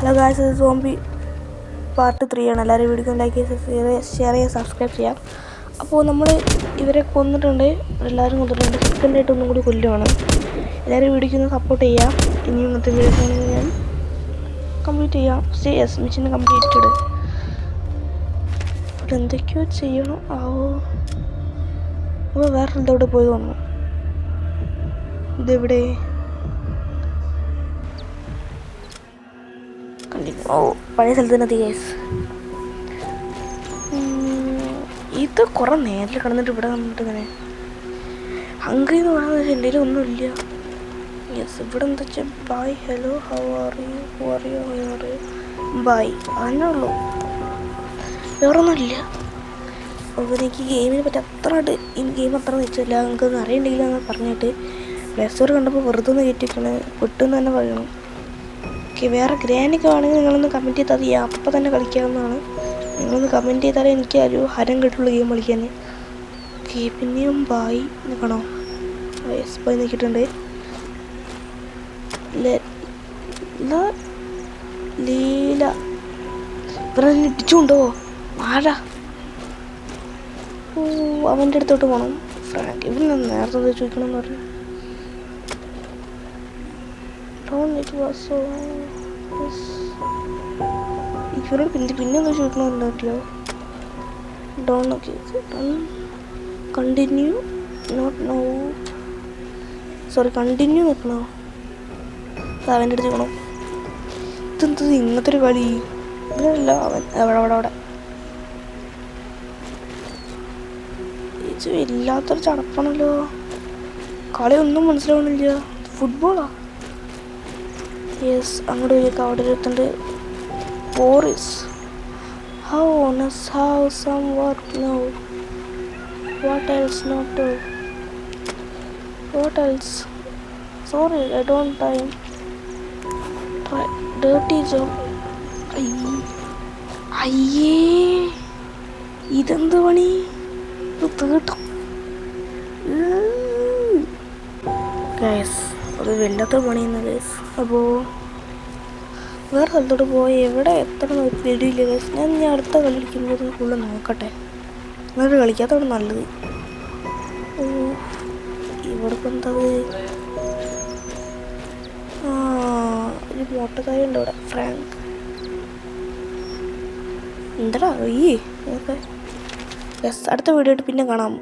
Hello guys, ഇത് zombie part 3 ആണ്. എല്ലാവരും വീഡിയോ ലൈക്ക് ചെയ്ത് ഷെയർ ചെയ്യുക, സബ്സ്ക്രൈബ് ചെയ്യാം. അപ്പോൾ നമ്മൾ ഇവരെ കൊന്നിട്ടുണ്ട്, എല്ലാവരും കൊന്നിട്ടുണ്ട്. സെക്കൻഡായിട്ട് ഒന്നും കൂടി കൊല്ലുവാണ്. എല്ലാവരും വീഡിയോക്ക് സപ്പോർട്ട് ചെയ്യാം. ഇനിയും ഇന്നത്തെ വീഡിയോസ് ആണെങ്കിൽ ഞാൻ കംപ്ലീറ്റ് ചെയ്യാം. Yes, mission completed. ഇവിടെ എന്തൊക്കെയോ ചെയ്യണം. അപ്പോൾ വേറെ എന്തോടെ പോയി വന്നു. ഇതെവിടെ? പഴയ സ്ഥലത്ത് തന്നെ ഗൈസ്. ഇത് കുറെ നേരിൽ കിടന്നിട്ട് ഇവിടെ വന്നിട്ട് ഇങ്ങനെ ഹംഗ്രി എന്ന് പറയുന്നത് എൻ്റെ ഒന്നുമില്ല. യെസ്, ഇവിടെ എന്താ വെച്ചാൽ bye, hello, how are you, bye, അതന്നെ ഉള്ളൂ, വേറൊന്നുമില്ല. അപ്പോൾ എനിക്ക് ഗെയിമിനെ പറ്റി അത്രയായിട്ട് ഗെയിം അത്ര നിശ്ചയമില്ല. നിങ്ങൾക്ക് അറിയണ്ടെങ്കിൽ അങ്ങനെ പറഞ്ഞിട്ട് പ്ലേ സ്റ്റോർ കണ്ടപ്പോൾ വെറുതെ ഒന്ന് കയറ്റിക്കണേ പെട്ടെന്ന് തന്നെ പറയണം. വേറെ ഗ്രാൻഡൊക്കെ ആണെങ്കിൽ നിങ്ങളൊന്ന് കമൻറ്റ് ചെയ്താൽ മതി, അപ്പം തന്നെ കളിക്കാവുന്നതാണ്. നിങ്ങളൊന്ന് കമൻറ്റ് ചെയ്താലേ എനിക്ക് ഒരു ഹരം കിട്ടുള്ളൂ ഗെയിം കളിക്കാൻ. ഓക്കെ, പിന്നെയും ബായ് നിൽക്കണോ? Yes, bye നിൽക്കിയിട്ടുണ്ട്. ലീല ഇവരെ ഇടിച്ചുകൊണ്ടോ ആരാ? അവൻ്റെ അടുത്തോട്ട് പോകണം. ഫ്രാങ്ക് ഇവന് നേരത്തെ ചോദിക്കണമെന്ന് പറഞ്ഞു. ഇവരോട് പിന്നെ എന്താ ചോദിക്കണമെന്നുണ്ടല്ലോ. Continue not no, sorry, continue നിൽക്കണോ? അവൻ്റെ അടുത്ത് ചോദിക്കണം. ഇതെന്തത് ഇങ്ങനത്തെ ഒരു കളി? ഇല്ല, അവൻ അവിടെ ഇല്ലാത്തൊരു ചടപ്പാണല്ലോ. കളി ഒന്നും മനസ്സിലാവണില്ല. ഫുട്ബോളാ? യെസ്, അങ്ങോട്ട് പോയേക്കാം. അവിടെ ഒരുത്തുണ്ട്, Boris. How some work no, what else not do, what else, sorry I don't time, dirty job. അയ്യേ, ഇതെന്ത് പണി? തീട്ടും ഗൈസ്, അത് വല്ലാത്ത പണിയെന്ന് ഗൈസ്. അപ്പോൾ വേറെ സ്ഥലത്തോട്ട് പോയി എവിടെ എത്ര പേടിയില്ല ഗൈസ്. ഞാൻ അടുത്ത കളി കളിക്കുമ്പോൾ ഫുള്ള് നോക്കട്ടെ, എന്നിട്ട് കളിക്കാത്തവിടെ നല്ലത്. ഇവിടെ ഇപ്പം എന്താ? ഒരു മോട്ടോക്കാരി ഉണ്ട് ഇവിടെ, ഫ്രാങ്ക്. എന്താടാ ഈ ഓക്കെ. യെസ്, അടുത്ത വീഡിയോ ആയിട്ട് പിന്നെ കാണാം.